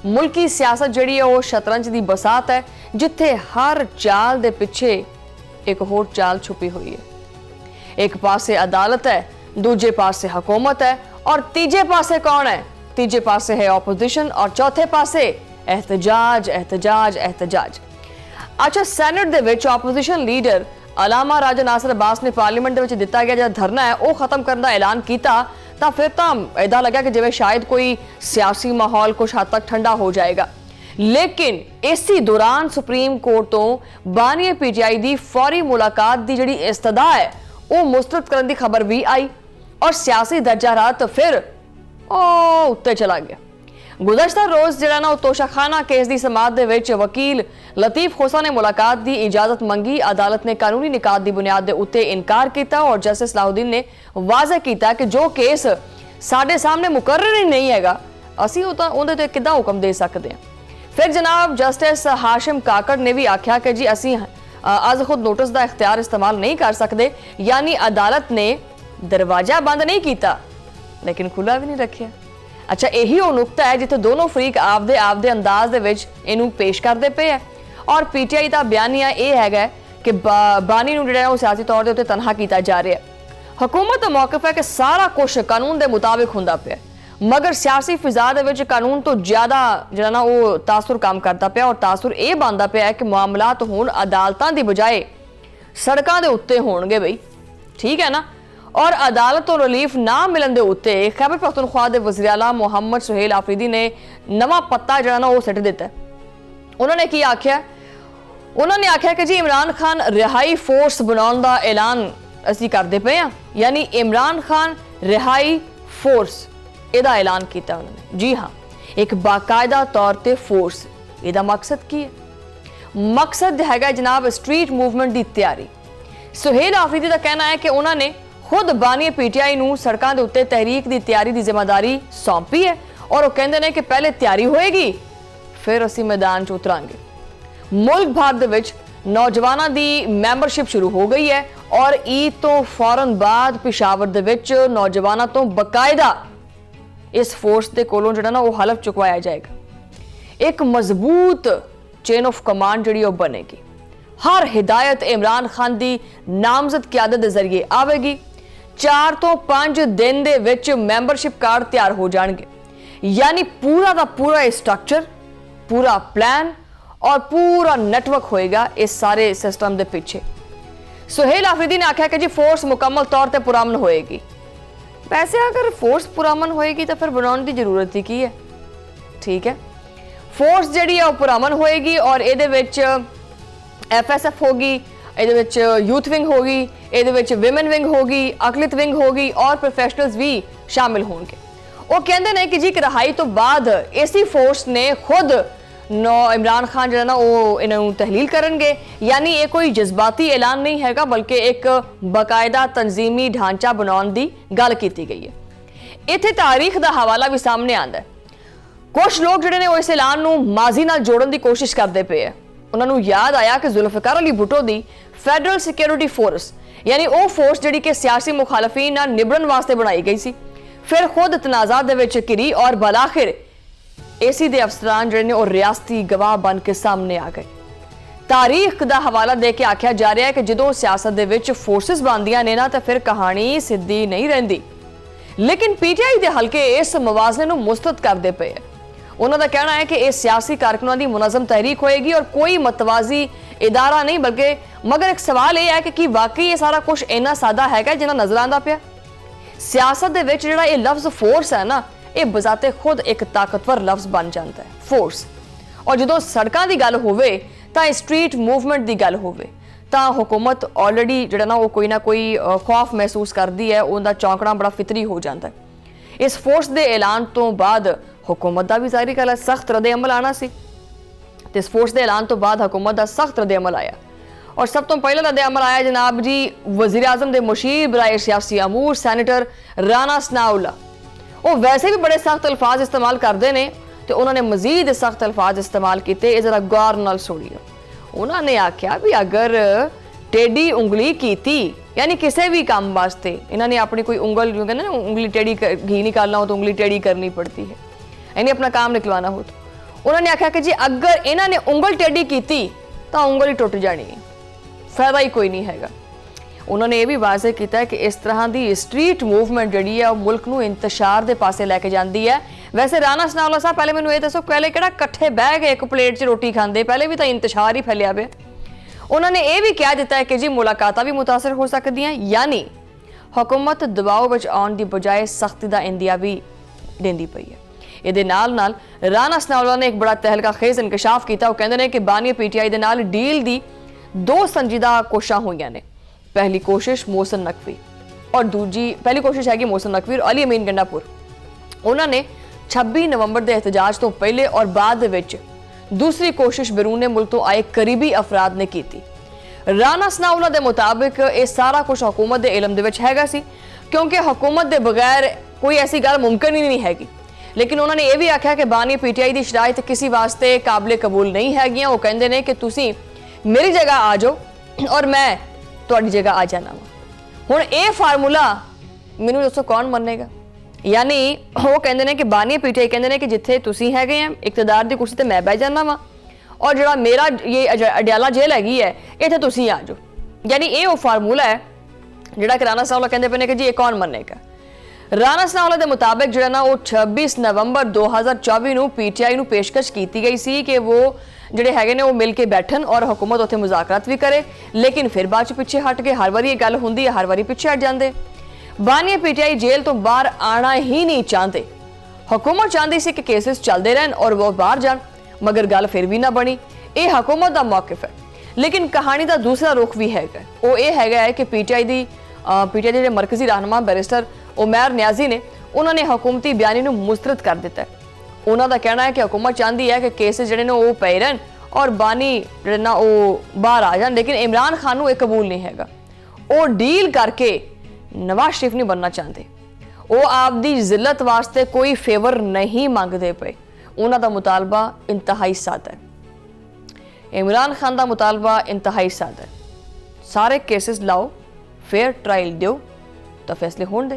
मुल्की सियासत जिहड़ी है वो शतरंज की बसात है, जिथे हर चाल दे पिछे एक होर चाल छुपी हुई है। एक पासे अदालत है, दूजे पासे हुकूमत है और तीजे पासे कौन है? तीजे पासे है ओपोजिशन और चौथे पासे एहतजाज एहतजाज एहतजाज। अच्छा, सैनेट दे विच ओपोजिशन लीडर अलामा राजा नासिर अब्बास ने पार्लीमेंट दे विच दिता गया जो धरना है वो खत्म करने का ऐलान किया, तो फिर तो इदा लगा कि जिवें शायद कोई सियासी माहौल कुछ हद तक ठंडा हो जाएगा। लेकिन इसी दौरान सुप्रीम कोर्ट तो बानी पीटीआई की फौरी मुलाकात की जिहड़ी इस्तदा है वो मुस्तरद करने की खबर भी आई और सियासी दर्जा रात फिर उत्ते चला गया। गुज़श्ता रोज़ जिहड़ा ना तोशाखाना केस की समाअत दे विच वकील लतीफ खोसा ने मुलाकात की इजाजत मंगी। अदालत ने कानूनी निकात की बुनियाद के उत्ते इनकार किया और जस्टिस सलाहुद्दीन ने वाज़ह किया कि जो केस साडे सामने मुकर्रर ही नहीं हैगा, असीं उहदे ते किदां हुक्म दे सकते हैं। फिर जनाब जस्टिस हाशिम काकड़ ने भी आख्या कि जी असीं अज खुद नोटिस का इख्तियार इस्तेमाल नहीं कर सकते, यानी अदालत ने दरवाजा बंद नहीं किया लेकिन खुला भी नहीं रखा। अच्छा, यही वो नुकता है जिथे दोनों फरीक आपदे आपदे अंदाज दे विच इनू पेश करते पे है और पीटीआई का बयानिया यह है कि बानी नूं जिहड़ा सियासी तौर पर तनहा किया जा रहा है। हुकूमत का मौकफ है कि सारा कुछ कानून के मुताबिक हुंदा पिया, मगर सियासी फिजा दे विच कानून तो ज्यादा जिहड़ा ना वो तासुर काम करता पिया और तासुर ये बनता पिया है कि मामलात हुण अदालतां दी बजाए सड़कां दे उत्ते होणगे। बई ठीक है ना। और अदालत तो रिलीफ ना मिलन दे उत्ते खैबर पख्तूनख्वा दे वज़ीर आला मोहम्मद सुहेल आफरीदी ने नवा पत्ता जिहड़ा ना वो सट दिता है। उन्होंने की आख्या? उन्होंने आख्या कि जी इमरान खान रिहाई फोर्स बनाने का ऐलान असीं करदे पे हैं, यानी इमरान खान रिहाई फोर्स ਇਹਦਾ ऐलान किया उन्होंने। जी हाँ, एक बाकायदा तौर पर फोर्स। ਇਹਦਾ मकसद की है? मकसद है जनाब स्ट्रीट मूवमेंट की तैयारी। सुहेल आफरीदी का कहना है कि उन्होंने खुद बानी पीटीआई नूं सड़कों के उत्ते तहरीक की तैयारी की जिम्मेदारी सौंपी है और वो कहते हैं कि पहले तैयारी होएगी फिर असीं मैदान च उतरांगे। मुल्क भर दे विच नौजवानों की मैंबरशिप शुरू हो गई है और ईद तो फौरन बाद पिशावर दे विच नौजवानों तो बकायदा इस फोर्स के कोलों जिहड़ा ना वो हलफ चुकवाया जाएगा। एक मजबूत चेन ऑफ कमांड जिहड़ी वो बनेगी। हर हिदायत इमरान खान की नामजद क्यादत के जरिए आवेगी। 4 तो 5 दिन दे विच मैंबरशिप कार्ड तैयार हो जाएंगे, यानी पूरा का पूरा स्ट्रक्चर, पूरा प्लान और पूरा नेटवर्क होएगा इस सारे सिस्टम के पीछे। सुहेल आफरीदी ने आख्या कि जी फोर्स मुकम्मल तौर पर पुरअमन होएगी। वैसे अगर फोर्स पुरअमन होएगी तो फिर बनाने की जरूरत ही की है। ठीक है, फोर्स जिहड़ी है वो पुरअमन होएगी और ये FSF होगी, ये यूथ विंग होगी, ये विमेन विंग होगी, अकलियत विंग होगी और प्रोफेशनल्स भी शामिल होंगे। वो कहते हैं कि जी रिहाई तो बाद इसी फोर्स ने खुद इमरान खान जो है ना वो इन्होंने तहलील करेंगे, यानी ये कोई जज्बाती ऐलान नहीं हैगा बल्कि एक बाकायदा तंजीमी ढांचा बनाने की गल की गई है। इत्थे तारीख का हवाला भी सामने आता है। कुछ लोग जिहड़े ने इस ऐलान नूं माजी नाल जोड़न की कोशिश करते पे है। उन्होंने याद आया कि जुल्फिकार अली भुट्टो की फैडरल सिक्योरिटी फोर्स यानी वो फोर्स जिहड़ी कि सियासी मुखालफीन नाल निबड़न वास्ते बनाई गई सी, फिर खुद तनाज़ा दे विच घिरी और बलाखिर एसी दे अफसरान जिहड़े ने और रियासती गवाह बन के सामने आ गए। तारीख का हवाला दे के आख्या जा रहा है कि जदों सियासत दे विच फोर्सेस बनदियां ने ना तो फिर कहानी सीधी नहीं रहिंदी। लेकिन पीटीआई दे हल्के इस मवाजने नूं मुस्तरद करदे पे है। उन्होंने कहना है कि इस सियासी कारकुनां की मुनज़म तहरीक होएगी और कोई मतवाजी इदारा नहीं, बल्कि मगर एक सवाल यह है कि वाकई ये सारा कुछ इन्ना सादा है जिन्ना नजर आता पिया। सियासत दे विच जिहड़ा ये लफ्ज फोर्स है ना, ये बजाते खुद एक ताकतवर लफ्ज बन जाता है फोर्स। और जो सड़कों की गल होवे तां स्ट्रीट मूवमेंट की गल होवे तां हुकूमत ऑलरेडी जिहड़ा ना वो कोई ना कोई खौफ महसूस करती है, उनका चौंकना बड़ा फितरी हो जाता है। इस फोर्स के ऐलान तो बाद हुकूमत का भी जाहिर गल है सख्त रद्द अमल आना सी, तो इस फोर्स के ऐलान तो बाद हुकूमत का सख्त रद्द अमल आया और सब तो पहले रद्द अमल आया जनाब जी वज़ीर आज़म के मुशीर बराए सियासी अमूर सैनेटर राना सनाउल्लाह। वो वैसे भी बड़े सख्त अल्फाज इस्तेमाल करते हैं तो उन्होंने मजीद सख्त अल्फाज इस्तेमाल किए। जरा गौर नाल सुनिए। उन्होंने आख्या भी अगर टेढ़ी उंगली की यानी किसी भी काम वास्ते इन्होंने अपनी कोई उंगल जो कहते ना उंगली टेढ़ी घी निकालना हो तो उंगली टेढ़ी करनी पड़ती है, यानी अपना काम निकलवाना हो तो उन्होंने आख्या कि जी अगर इन्होंने उंगल टेढ़ी की तो उंगल ही टुट जानी है, फायदा ही कोई नहीं हैगा। उन्होंने ये भी वाजे किया कि इस तरह की स्ट्रीट मूवमेंट जी है मुल्क नूं इंतशार के पासे लैके जाती है। वैसे राणा सनाउल्ला साहब पहले मैनूं ये दसो, पहले किहड़ा कट्ठे बह के एक प्लेट 'च रोटी खांदे, पहले भी तो इंतशार ही फैलिया पे। उन्होंने ये भी कह दिता है कि जी मुलाकातां भी मुतासर हो सकदियां, यानी हुकूमत दबाव विच आउण दी बजाय सख्ती दा इंदिया भी देंदी पई है। ਇਹਦੇ ਨਾਲ ਰਾਣਾ ਸਨਾਉਲਾ ਨੇ ਇੱਕ ਬੜਾ ਤਹਿਲਕਾ ਖੇਜ਼ ਇਨਕਸ਼ਾਫ ਕੀਤਾ। ਉਹ ਕਹਿੰਦੇ ਨੇ ਕਿ ਬਾਨੀ ਪੀਟੀਆਈ ਦੇ ਨਾਲ ਡੀਲ ਦੀ ਦੋ ਸੰਜੀਦਾ ਕੋਸ਼ਿਸ਼ਾਂ ਹੋਈਆਂ ਨੇ। ਪਹਿਲੀ ਕੋਸ਼ਿਸ਼ ਮੋਹਸਨ ਨਕਵੀ ਔਰ ਦੂਜੀ ਪਹਿਲੀ ਕੋਸ਼ਿਸ਼ ਹੈਗੀ ਮੋਹਸਨ ਨਕਵੀ ਔਰ ਅਲੀ ਅਮੀਨ ਗੰਡਾਪੁਰ। ਉਹਨਾਂ ਨੇ 26 ਨਵੰਬਰ ਦੇ ਇhtਜਾਜ ਤੋਂ ਪਹਿਲੇ ਔਰ ਬਾਅਦ ਦੇ ਵਿੱਚ ਦੂਸਰੀ ਕੋਸ਼ਿਸ਼ ਬਰੂਨੇ ਮੁਲਕ ਤੋਂ ਆਏ ਕਰੀਬੀ ਅਫਰਾਦ ਨੇ ਕੀਤੀ। ਰਾਣਾ ਸਨਾਉਲਾ ਦੇ ਮੁਤਾਬਿਕ ਇਹ ਸਾਰਾ ਕੁਝ ਹਕੂਮਤ ਦੇ ਇਲਮ ਦੇ ਵਿੱਚ ਹੈਗਾ ਸੀ, ਕਿਉਂਕਿ ਹਕੂਮਤ ਦੇ ਬਗੈਰ ਕੋਈ ਐਸੀ ਗੱਲ ਮੁਮਕਿਨ ਹੀ ਨਹੀਂ ਹੈਗੀ। लेकिन उन्होंने ये भी आख्या कि बानी पीटीआई की शराइत किसी वास्ते काबिले कबूल नहीं हैगियां। वो कहते हैं कि तुसी मेरी जगह आ जाओ और मैं तुहाडी जगह आ जाना वा। हुण ये फार्मूला मैनूं दसो कौन मन्नेगा? यानी वो कहते हैं कि बानी पीटीआई कहते हैं कि जिथे तुसी हैगे हैं इकतदार की कुर्सी ते मैं बह जाना वा और जिहड़ा मेरा ये अडियाला जेल हैगी है इत्थे तुसी आ जाओ। यानी ये वो फार्मूला है जिहड़ा कि राणा सनाउल्ला कहते पे ने कि जी ये कौन मन्नेगा। राणा सनाउल्ला के मुताबिक जो ना वो 26 नवंबर 2024 ਨੂੰ पीटीआई ਨੂੰ पेशकश की गई सी कि वो ਜਿਹੜੇ ਹੈਗੇ ਨੇ ਉਹ ਮਿਲ ਕੇ ਬੈਠਣ ਔਰ ਹਕੂਮਤ ਉੱਥੇ ਮੁਜ਼ਾਕਰਾਤ ਵੀ ਕਰੇ। ਲੇਕਿਨ ਫਿਰ ਬਾਅਦ ਚ ਪਿੱਛੇ ਹਟ ਕੇ ਹਰ ਵਾਰੀ ਇਹ ਗੱਲ ਹੁੰਦੀ ਹੈ, ਹਰ ਵਾਰੀ ਪਿੱਛੇ ਹਟ ਜਾਂਦੇ। ਬਾਨੀ ਪੀਟੀਆਈ ਜੇਲ੍ਹ ਤੋਂ ਬਾਹਰ ਆਣਾ ਹੀ ਨਹੀਂ ਚਾਹੁੰਦੇ। ਹਕੂਮਤ ਚਾਹੁੰਦੀ ਸੀ ਕਿ ਕੇਸਿਸ ਚੱਲਦੇ ਰਹਿਣ ਔਰ ਉਹ ਬਾਹਰ ਜਾਣ, ਮਗਰ ਗੱਲ ਫਿਰ ਵੀ ਨਾ ਬਣੀ। ਇਹ ਹਕੂਮਤ ਦਾ ਮੌਕਿਫ ਹੈ। ਲੇਕਿਨ ਕਹਾਣੀ ਦਾ ਦੂਸਰਾ ਰੁਖ ਵੀ ਹੈਗਾ। ਉਹ ਇਹ ਹੈਗਾ ਹੈ ਕਿ ਪੀਟੀਆਈ ਦੇ ਜਿਹੜੇ ਮਰਕਜ਼ੀ ਰਹਿਨੁਮਾ ਬੈਰਿਸਟਰ ਉਮਰ ਨਿਆਜ਼ੀ ਨੇ ਉਹਨਾਂ ਨੇ ਹਕੂਮਤੀ ਬਿਆਨੀ ਨੂੰ ਮੁਸਤਰਦ ਕਰ ਦਿੱਤਾ। ਉਹਨਾਂ ਦਾ ਕਹਿਣਾ ਹੈ ਕਿ ਹਕੂਮਤ ਚਾਹੁੰਦੀ ਹੈ ਕਿ ਕੇਸਿਸ ਜਿਹੜੇ ਨੇ ਉਹ ਪਏ ਰਹਿਣ ਔਰ ਬਾਨੀ ਜਿਹੜੇ ਨਾ ਉਹ ਬਾਹਰ ਆ ਜਾਣ। ਲੇਕਿਨ ਇਮਰਾਨ ਖਾਨ ਨੂੰ ਇਹ ਕਬੂਲ ਨਹੀਂ ਹੈਗਾ। ਉਹ ਡੀਲ ਕਰਕੇ ਨਵਾਜ਼ ਸ਼ਰੀਫ ਨਹੀਂ ਬਣਨਾ ਚਾਹੁੰਦੇ। ਉਹ ਆਪਦੀ ਜ਼ਿਲਤ ਵਾਸਤੇ ਕੋਈ ਫੇਵਰ ਨਹੀਂ ਮੰਗਦੇ ਪਏ। ਉਹਨਾਂ ਦਾ ਮੁਤਾਲਬਾ ਇੰਤਹਾਈ ਸਾਦਾ ਹੈ। ਇਮਰਾਨ ਖਾਨ ਦਾ ਮੁਤਾਲਬਾ ਇੰਤਹਾਈ ਸਾਦਾ ਹੈ। ਸਾਰੇ ਕੇਸਿਸ ਲਾਓ, फेयर ट्रायल दो तो फैसले होने दे,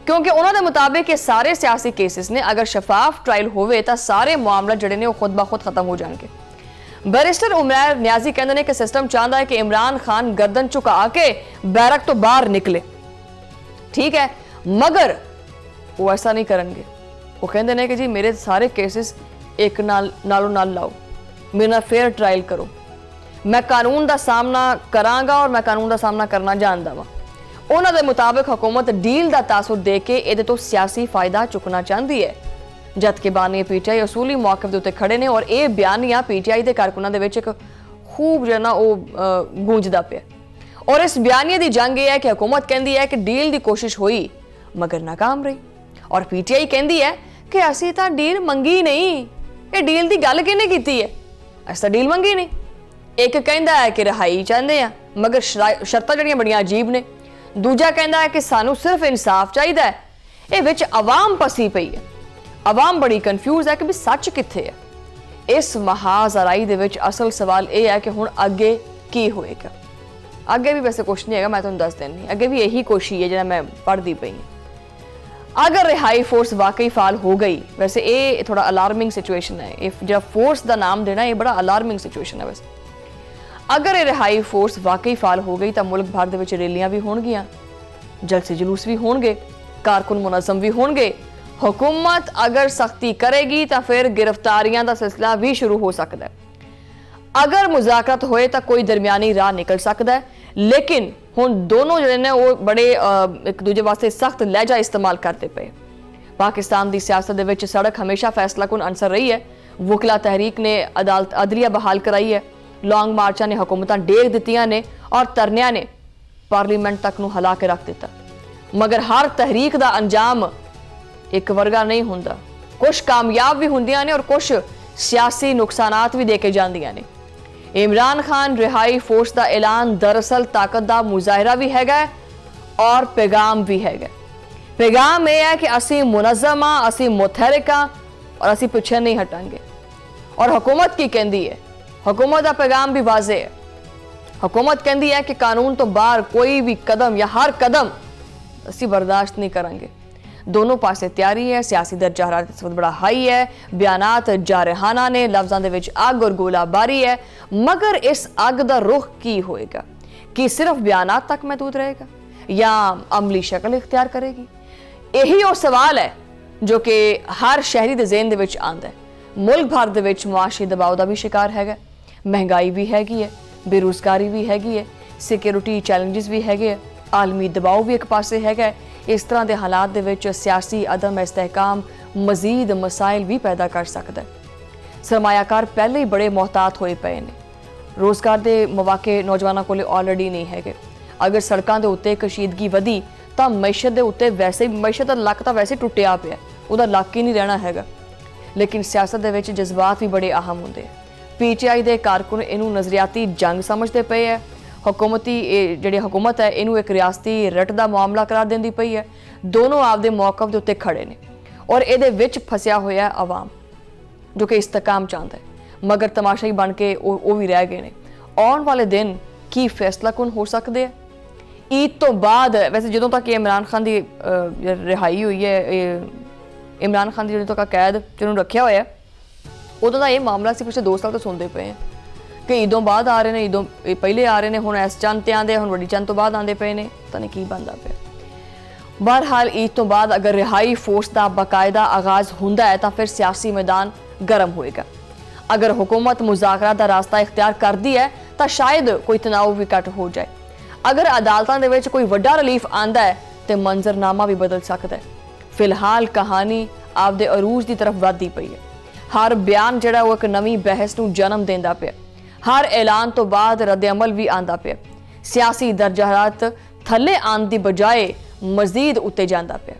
क्योंकि उन्होंने मुताबिक ये सारे सियासी केसेस ने अगर शफाफ ट्रायल होवे तो सारे मामला जड़े ने खुद ब खुद खत्म हो जाएंगे। बैरिस्टर उमर नियाजी कहते हैं कि सिस्टम चाहता है कि इमरान खान गर्दन झुका के बैरक तो बाहर निकले, ठीक है, मगर वो ऐसा नहीं करेंगे। वो कहते हैं कि जी मेरे सारे केसेस एक नालों नाल लाओ, मेरे नाल फेयर ट्रायल करो, मैं कानून का सामना करांगा और मैं कानून का सामना करना जानता वा। उन्होंने दे मुताबिक हुकूमत डील का तासुर दे के ये तो सियासी फायदा चुकना चाहती है, जबकि बानी पीटीआई असूली मौके के उत्ते खड़े ने और ये बयानिया पीटीआई के कारकुनां दे विच एक खूब जो ना वो गूंजदा पिया। और इस बयानिए की जंग यह है कि हुकूमत कहती है कि डील की कोशिश हुई मगर नाकाम रही और पीटीआई कहती है कि असीं तां डील मंगी नहीं। ये डील की गल किहने कीती है? असीं तां डील मंगी नहीं। एक कहता है कि रिहाई चाहते हैं मगर शर्तां जड़ियां बड़ियां अजीब ने। दूजा कहता है कि सानू सिर्फ इंसाफ चाहिए है। ये विच आवाम फसी पई है। आवाम बड़ी कन्फ्यूज है कि भी सच कित्थे है। इस महाजराई दे विच असल सवाल यह है कि हुण अगे की होएगा। अगे भी वैसे कुछ नहीं है, मैं तुहानूं दस देनी अगे भी यही कुछ ही है जिहड़ा मैं पढ़दी पई हां। अगर रिहाई फोर्स वाकई फाल हो गई, वैसे ये थोड़ा अलार्मिंग सिचुएशन है। जो फोर्स का नाम देना ये बड़ा अलार्मिंग सिचुएशन है। वैसे अगर ये रिहाई फोर्स वाकई फाल हो गई तो मुल्क भर दे विच रैलियां भी होणगियां, जलसे जुलूस भी होणगे, कारकुन मुनज़म भी होणगे। हुकूमत अगर सख्ती करेगी तो फिर गिरफ्तारियां का सिलसिला भी शुरू हो सकता है। अगर मुज़ाकरत होए तो कोई दरमियानी राह निकल सकता है। लेकिन हुण दोनों जिहड़े ने वो बड़े एक दूजे वास्ते सख्त लहजा इस्तेमाल करते पे। पाकिस्तान की सियासत दे विच सड़क हमेशा फैसला कुन अंसर रही है। वकला तहरीक ने अदालत अदलिया बहाल कराई है। लॉन्ग मार्चा ने हुकूमतां डेग दित्तियां ने और तरनिया ने पार्लीमेंट तक नूं हिला के रख दिता। मगर हर तहरीक का अंजाम एक वर्गा नहीं हुंदा। कुछ कामयाब भी हुंदियां ने और कुछ सियासी नुकसानात भी दे के जांदियां ने। इमरान खान रिहाई फोर्स का ऐलान दरअसल ताकत का मुजाहरा भी हैगा और पैगाम भी हैगा। पैगाम यह है कि असी मुनज़्ज़म हाँ, असी मुतहरिक हाँ और असी पिछे नहीं हटांगे। और हुकूमत की कहती है, हुकूमत का पैगाम भी वाजे है। हुकूमत कहती है कि कानून तो बाहर कोई भी कदम या हर कदम असी बर्दाश्त नहीं करेंगे। दोनों पासे तैयारी है, सियासी दर्जा हरारत इस वक्त बड़ा हाई है, बयानात जारहाना ने, लफ्ज़ां दे विच अग और गोलाबारी है। मगर इस अग दा रुख की होएगा? कि सिर्फ बयानात तक महदूद रहेगा या अमली शक्ल इख्तियार करेगी? यही वो सवाल है जो कि हर शहरी दे ज़हन दे विच आंदा है। मुल्क भर दे विच मुआशी दबाव दा भी शिकार हैगा, महंगाई भी हैगी है, बेरोजगारी भी हैगी है, सिक्योरिटी चैलेंजेस भी हैगे, आलमी दबाव भी एक पासे हैगा। इस तरह के हालात दे विच सियासी अदम इस्तेहकाम मजीद मसाइल भी पैदा कर सकता है। सरमायाकार पहले ही बड़े मोहतात होए पे ने, रोज़गार के मौके नौजवानों को ऑलरेडी नहीं है। अगर सड़कों के उत्ते कशीदगी वधी तो मैशत के उत्ते वैसे ही मैशत का लक तो वैसे टुटिया पिया, उसका लक ही नहीं रहना है। लेकिन सियासत के विच जज्बात भी बड़े अहम होंगे। PTI के कारकुन इनू नज़रियाती जंग समझते पे है। हुकूमती जी हुकूमत है इनू एक रियासती रट का मामला करार देंदी पई है। दोनों आपदे मौकफ के उत्ते खड़े ने और ये विच फसिया होया अवाम जो कि इस्तेकाम चाहता है, मगर तमाशाई बन के वो भी रह गए ने। आने वाले दिन की फैसला कौन हो सकते हैं? ईद तो बाद वैसे जो तक इमरान खान की रिहाई हुई है, इमरान खान की जो तक कैद जिन्होंने रखा हुआ है, उदों का यह मामला से पिछले 2 साल तो सुनते पे हैं कि ईदों बाद आ रहे हैं, ईदों पहले आ रहे हैं, हुण इस चंद ते आंदे, हुण वड्डी चंद तो बाद आंदे पे ने, पता नहीं की बनता पे। बहरहाल ईद तो बाद अगर रिहाई फोर्स का बाकायदा आगाज होंदा है तो फिर सियासी मैदान गर्म होएगा। अगर हुकूमत मुज़ाकरात का रास्ता इख्तियार करती है तो शायद कोई तनाव भी घट हो जाए। अगर अदालतों दे विच कोई वड्डा रिलीफ आंदा है तो मंजरनामा भी बदल सकता है। फिलहाल कहानी आपदे अरूज की तरफ वधदी पई है। हर बयान जिहड़ा वो एक नवी बहस नूं जन्म देंदा पिया, हर ऐलान तो बाद रद्द अमल भी आंदा पिया। सियासी दर्जा हरारत थले आने की बजाय मजीद उत्ते जांदा पिया।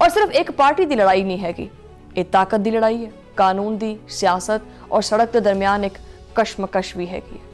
और सिर्फ एक पार्टी की लड़ाई नहीं हैगी, ये ताकत की लड़ाई है, कानून की, सियासत और सड़क के दरमियान एक कशमकश भी हैगी।